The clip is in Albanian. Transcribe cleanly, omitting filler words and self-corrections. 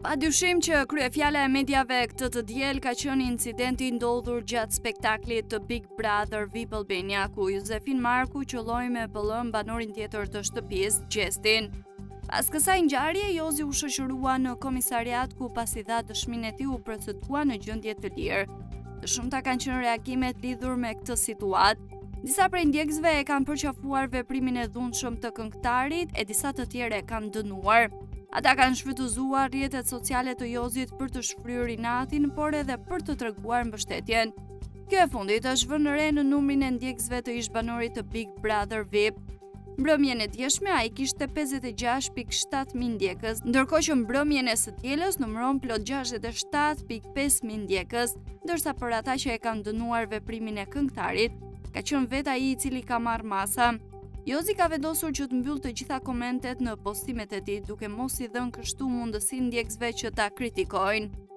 Padyshim që kryefjala e mediave këtë të diel ka qenë incidenti ndodhur gjatë spektaklit të Big Brother VIP Albania, ku Josefin Marku qelloi me bëllëm banorin tjetër të shtëpisë, Gjestin. Pas kësaj ngjarje, Jozi u shoqërua në komisariat ku pasi dha dëshminë e tij u procedua në gjendje të lirë. Të shumta kanë qenë reagimet lidhur me këtë situatë. Disa prej ndjekësve e kanë përqafuar veprimin e dhunshëm të këngëtarit e disa të tjerë e kanë dënuar. Ata kanë shfrytëzuar rrjetet sociale të Jozit për të shfryrë inatin, por edhe për të treguar mbështetjen. Kjo e fundit është vënë re në numrin e ndjekësve të ish-banorit të Big Brother VIP. Mbrëmjen e djeshme ai kishte 56.7 mijë ndjekës, ndërkohë që mbrëmjen e së dielës numëron plot 67.5 mijë ndjekës, ndërsa për ata që e kanë dënuar veprimin e këngëtarit, ka qenë vetë ai i cili ka marrë masa. Jozi ka vendosur që të mbyll të gjitha komentet në postimet e tij, duke mos i dhënë kështu mundësi ndjekësve që ta kritikojnë.